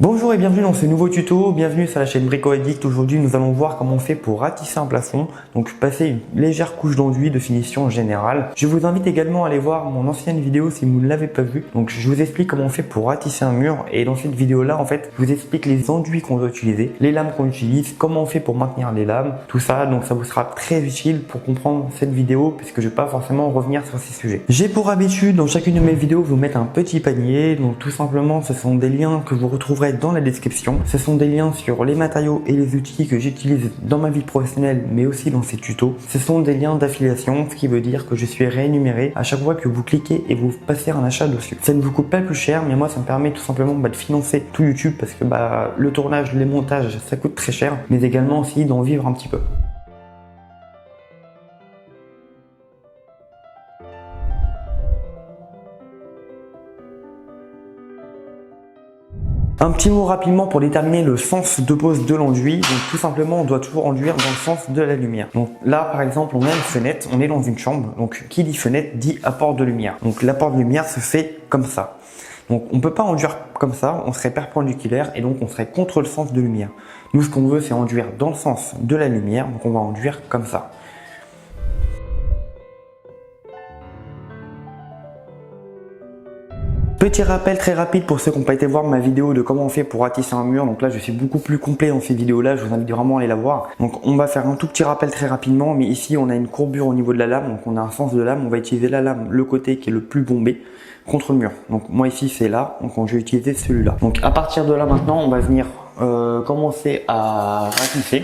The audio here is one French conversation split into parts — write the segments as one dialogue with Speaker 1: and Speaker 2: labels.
Speaker 1: Bonjour et bienvenue dans ce nouveau tuto, bienvenue sur la chaîne Brico Addict. Aujourd'hui nous allons voir comment on fait pour ratisser un plafond, donc passer une légère couche d'enduit de finition générale. Je vous invite également à aller voir mon ancienne vidéo si vous ne l'avez pas vue. Donc je vous explique comment on fait pour ratisser un mur et dans cette vidéo là en fait je vous explique les enduits qu'on doit utiliser, les lames qu'on utilise, comment on fait pour maintenir les lames, tout ça. Donc ça vous sera très utile pour comprendre cette vidéo puisque je ne vais pas forcément revenir sur ces sujets. J'ai pour habitude dans chacune de mes vidéos vous mettre un petit panier, donc tout simplement ce sont des liens que vous retrouverez dans la description. Ce sont des liens sur les matériaux et les outils que j'utilise dans ma vie professionnelle mais aussi dans ces tutos. Ce sont des liens d'affiliation, ce qui veut dire que je suis rémunéré à chaque fois que vous cliquez et vous passez un achat dessus. Ça ne vous coûte pas plus cher, mais moi ça me permet tout simplement de financer tout YouTube parce que le tournage, les montages ça coûte très cher, mais également aussi d'en vivre un petit peu. Un petit mot rapidement pour déterminer le sens de pose de l'enduit. Donc tout simplement on doit toujours enduire dans le sens de la lumière. Donc là par exemple on a une fenêtre, on est dans une chambre. Donc qui dit fenêtre dit apport de lumière. Donc l'apport de lumière se fait comme ça. Donc on ne peut pas enduire comme ça, on serait perpendiculaire et donc on serait contre le sens de lumière. Nous ce qu'on veut c'est enduire dans le sens de la lumière, donc on va enduire comme ça. Petit rappel très rapide pour ceux qui n'ont pas été voir ma vidéo de comment on fait pour ratisser un mur. Donc là je suis beaucoup plus complet dans ces vidéos là, je vous invite vraiment à aller la voir. Donc on va faire un tout petit rappel très rapidement, mais ici on a une courbure au niveau de la lame, donc on a un sens de lame, on va utiliser la lame, le côté qui est le plus bombé contre le mur. Donc moi ici c'est là, donc je vais utiliser celui-là. Donc à partir de là maintenant on va venir commencer à ratisser.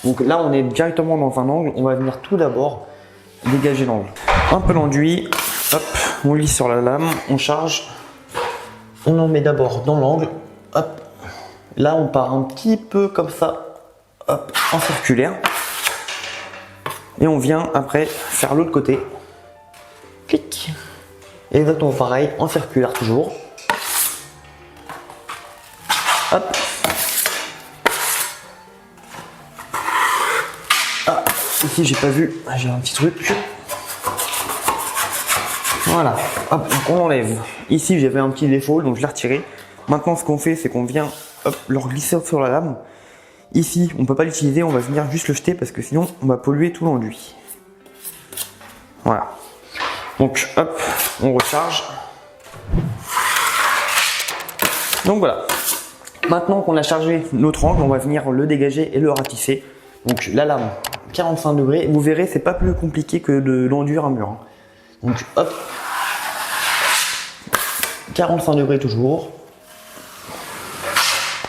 Speaker 1: Donc là on est directement dans un angle, on va venir tout d'abord dégager l'angle. Un peu l'enduit, hop, on lisse sur la lame, on charge. On en met d'abord dans l'angle, hop. Là, on part un petit peu comme ça, hop, en circulaire. Et on vient après faire l'autre côté. Clic. Exactement pareil, en circulaire toujours. Hop. Ah, ici j'ai pas vu, j'ai un petit truc. Voilà, hop, donc on enlève. Ici j'avais un petit défaut, donc je l'ai retiré. Maintenant ce qu'on fait, c'est qu'on vient hop, le glisser sur la lame. Ici, on ne peut pas l'utiliser, on va venir juste le jeter parce que sinon on va polluer tout l'enduit. Voilà. Donc hop, on recharge. Donc voilà. Maintenant qu'on a chargé notre angle, on va venir le dégager et le ratisser. Donc la lame, 45 degrés. Vous verrez, c'est pas plus compliqué que de l'enduire un mur. Donc hop, 45 degrés toujours.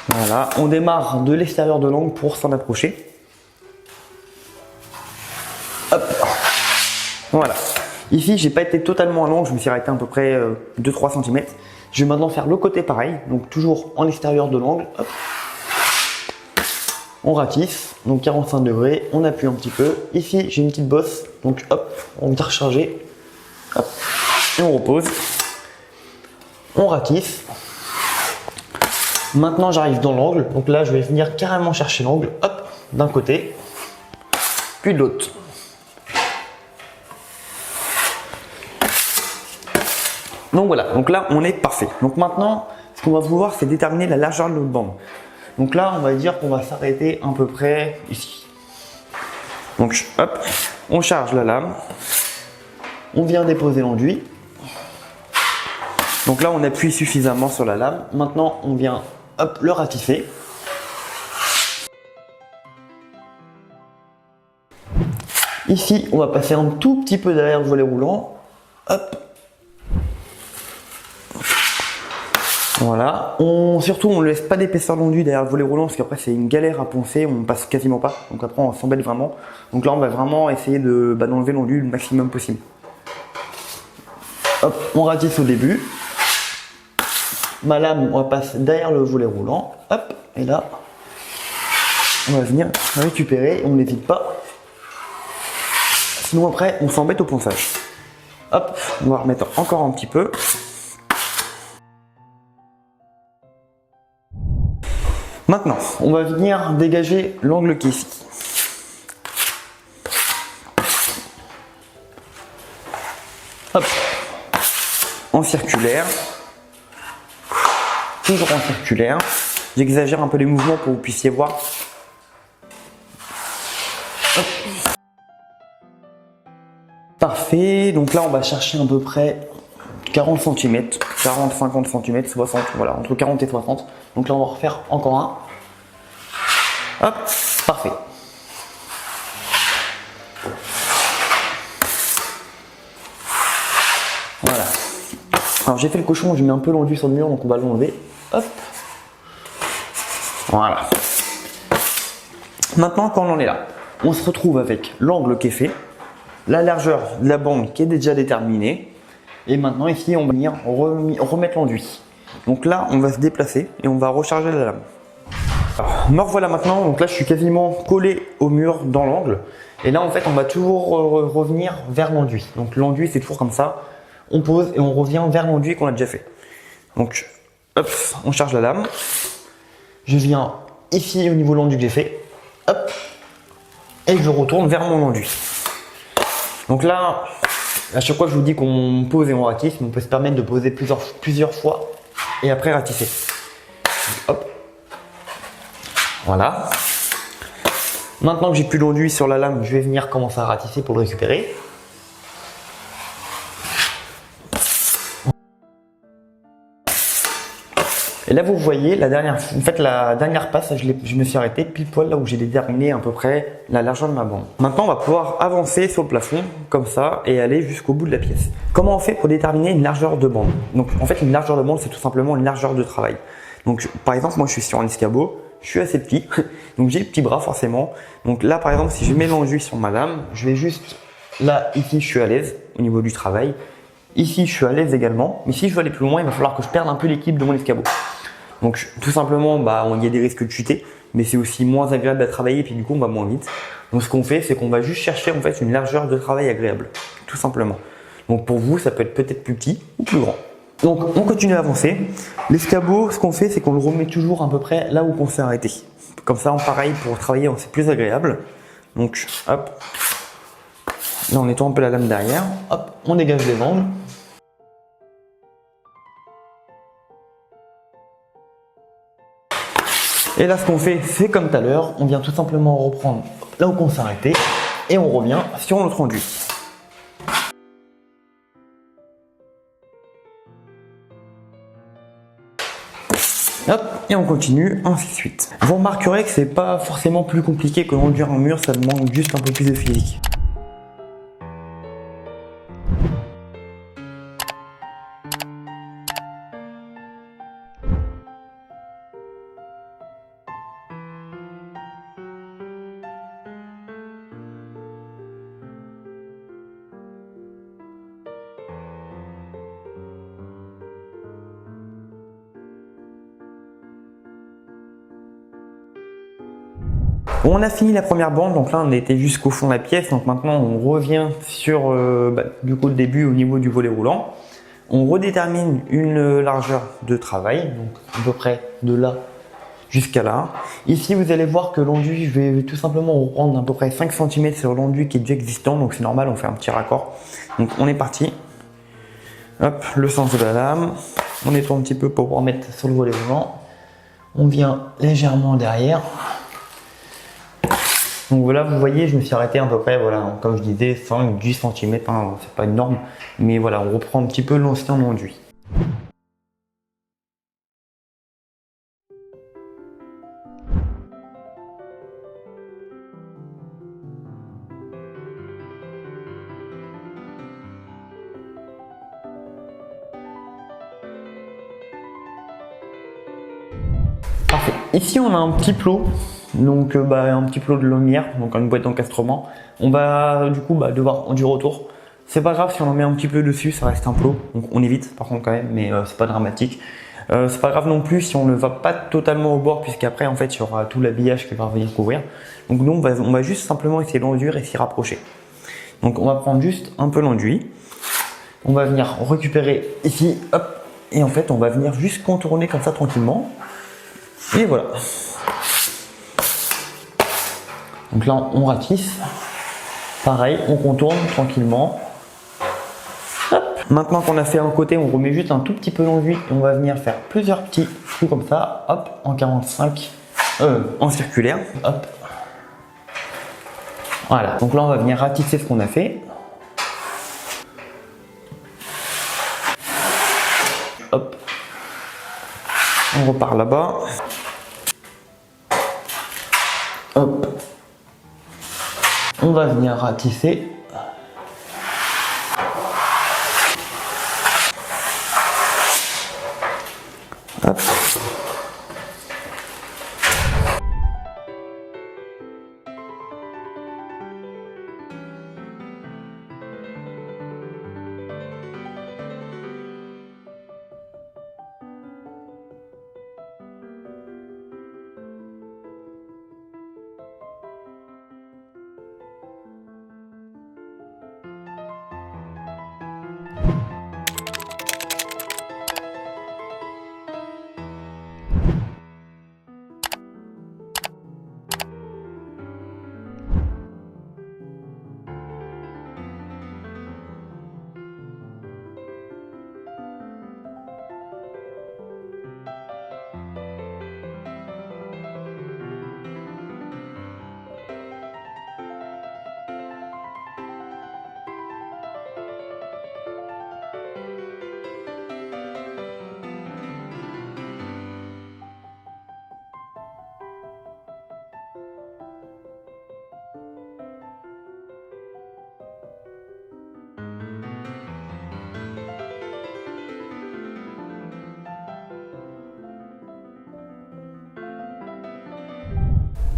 Speaker 1: Voilà, on démarre de l'extérieur de l'angle pour s'en approcher. Hop, voilà. Ici, j'ai pas été totalement à l'angle, je me suis arrêté à peu près 2-3 cm. Je vais maintenant faire le côté pareil, donc toujours en extérieur de l'angle. Hop. On ratisse, donc 45 degrés, on appuie un petit peu. Ici, j'ai une petite bosse, donc hop, on vient recharger. Hop, et on repose. On ratisse. Maintenant, j'arrive dans l'angle. Donc là, je vais venir carrément chercher l'angle. Hop, d'un côté, puis de l'autre. Donc voilà. Donc là, on est parfait. Donc maintenant, ce qu'on va vouloir, c'est déterminer la largeur de notre bande. Donc là, on va dire qu'on va s'arrêter à peu près ici. Donc hop, on charge la lame. On vient déposer l'enduit. Donc là, on appuie suffisamment sur la lame. Maintenant, on vient hop, le ratisser. Ici, on va passer un tout petit peu derrière le volet roulant. Hop. Voilà. Surtout, on ne laisse pas d'épaisseur d'enduit derrière le volet roulant parce qu'après, c'est une galère à poncer. On passe quasiment pas. Donc après, on s'embête vraiment. Donc là, on va vraiment essayer d'enlever l'enduit le maximum possible. Hop, on ratisse au début. Ma lame, on va passer derrière le volet roulant. Hop, et là, on va venir récupérer. On n'hésite pas. Sinon après, on s'embête au ponçage. Hop, on va remettre encore un petit peu. Maintenant, on va venir dégager l'angle qui est ici. Hop, en circulaire. Toujours en circulaire. J'exagère un peu les mouvements pour que vous puissiez voir. Hop. Parfait, donc là on va chercher à peu près 40 cm, 40, 50 cm, 60, voilà, entre 40 et 60. Donc là on va refaire encore un. Hop, parfait. Voilà. Alors j'ai fait le cochon, j'ai mis un peu l'enduit sur le mur, donc on va l'enlever. Hop. Voilà. Maintenant quand on en est là, on se retrouve avec l'angle qui est fait, la largeur de la bande qui est déjà déterminée. Et maintenant ici on va venir remettre l'enduit. Donc là on va se déplacer et on va recharger la lame. Alors, me revoilà maintenant, donc là je suis quasiment collé au mur dans l'angle. Et là en fait on va toujours revenir vers l'enduit. Donc l'enduit c'est toujours comme ça. On pose et on revient vers l'enduit qu'on a déjà fait. Donc hop, on charge la lame. Je viens ici au niveau de l'enduit que j'ai fait. Hop. Et je retourne vers mon enduit. Donc là, à chaque fois que je vous dis qu'on pose et on ratisse, on peut se permettre de poser plusieurs fois et après ratisser. Donc, hop. Voilà. Maintenant que j'ai plus d'enduit sur la lame, je vais venir commencer à ratisser pour le récupérer. Et là vous voyez la dernière passe, je me suis arrêté pile poil là où j'ai déterminé à peu près la largeur de ma bande. Maintenant on va pouvoir avancer sur le plafond comme ça et aller jusqu'au bout de la pièce. Comment on fait pour déterminer une largeur de bande? Donc en fait une largeur de bande c'est tout simplement une largeur de travail. Donc par exemple moi je suis sur un escabeau, je suis assez petit, donc j'ai les petits bras forcément. Donc là par exemple si je mets l'enduit sur ma lame, je vais juste là ici je suis à l'aise au niveau du travail. Ici je suis à l'aise également, mais si je veux aller plus loin il va falloir que je perde un peu l'équilibre de mon escabeau. Donc tout simplement, il y a des risques de chuter, mais c'est aussi moins agréable à travailler et puis du coup on va moins vite. Donc ce qu'on fait, c'est qu'on va juste chercher en fait une largeur de travail agréable, tout simplement. Donc pour vous, ça peut être peut-être plus petit ou plus grand. Donc on continue à avancer. L'escabeau, ce qu'on fait, c'est qu'on le remet toujours à peu près là où on s'est arrêté. Comme ça, pareil, pour travailler, c'est plus agréable. Donc hop, là on nettoie un peu la lame derrière. Hop, on dégage les angles. Et là, ce qu'on fait, c'est comme tout à l'heure, on vient tout simplement reprendre là où on s'est arrêté et on revient sur notre enduit. Hop, et on continue, ainsi de suite. Vous remarquerez que c'est pas forcément plus compliqué que l'enduire un mur, ça demande juste un peu plus de physique. On a fini la première bande, donc là on était jusqu'au fond de la pièce, donc maintenant on revient sur du coup le début au niveau du volet roulant. On redétermine une largeur de travail, donc à peu près de là jusqu'à là. Ici vous allez voir que l'enduit, je vais tout simplement reprendre à peu près 5 cm sur l'enduit qui est déjà existant, donc c'est normal, on fait un petit raccord. Donc on est parti. Hop, le sens de la lame, on nettoie un petit peu pour pouvoir mettre sur le volet roulant. On vient légèrement derrière. Donc voilà, vous voyez, je me suis arrêté à peu près, voilà, comme je disais, 5-10 cm, hein, c'est pas énorme, mais voilà, on reprend un petit peu l'ancien enduit. Parfait. Ici, on a un petit plot. Donc un petit plot de lumière, donc une boîte d'encastrement. On va du coup devoir enduire autour. C'est pas grave si on en met un petit peu dessus, ça reste un plot. Donc on évite par contre quand même, mais c'est pas dramatique. C'est pas grave non plus si on ne va pas totalement au bord, puisqu'après en fait il y aura tout l'habillage qui va venir couvrir. Donc nous on va juste simplement essayer d'enduire et s'y rapprocher. Donc on va prendre juste un peu l'enduit. On va venir récupérer ici, hop, et en fait on va venir juste contourner comme ça tranquillement. Et voilà. Donc là, on ratisse. Pareil, on contourne tranquillement. Hop. Maintenant qu'on a fait un côté, on remet juste un tout petit peu d'enduit et on va venir faire plusieurs petits trou comme ça, hop, en 45, en circulaire, hop. Voilà, donc là on va venir ratisser ce qu'on a fait. Hop, on repart là-bas. Hop, on va venir ratisser. Hop.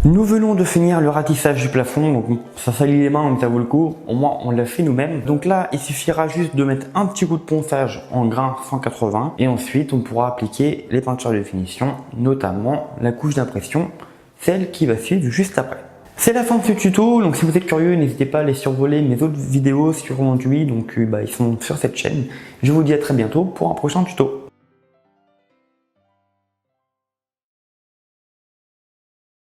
Speaker 1: Nous venons de finir le ratissage du plafond, donc ça salit les mains mais ça vaut le coup, au moins on l'a fait nous-mêmes. Donc là il suffira juste de mettre un petit coup de ponçage en grain 180 et ensuite on pourra appliquer les peintures de finition, notamment la couche d'impression, celle qui va suivre juste après. C'est la fin de ce tuto, donc si vous êtes curieux n'hésitez pas à aller survoler mes autres vidéos sur l'enduit, donc ils sont sur cette chaîne. Je vous dis à très bientôt pour un prochain tuto.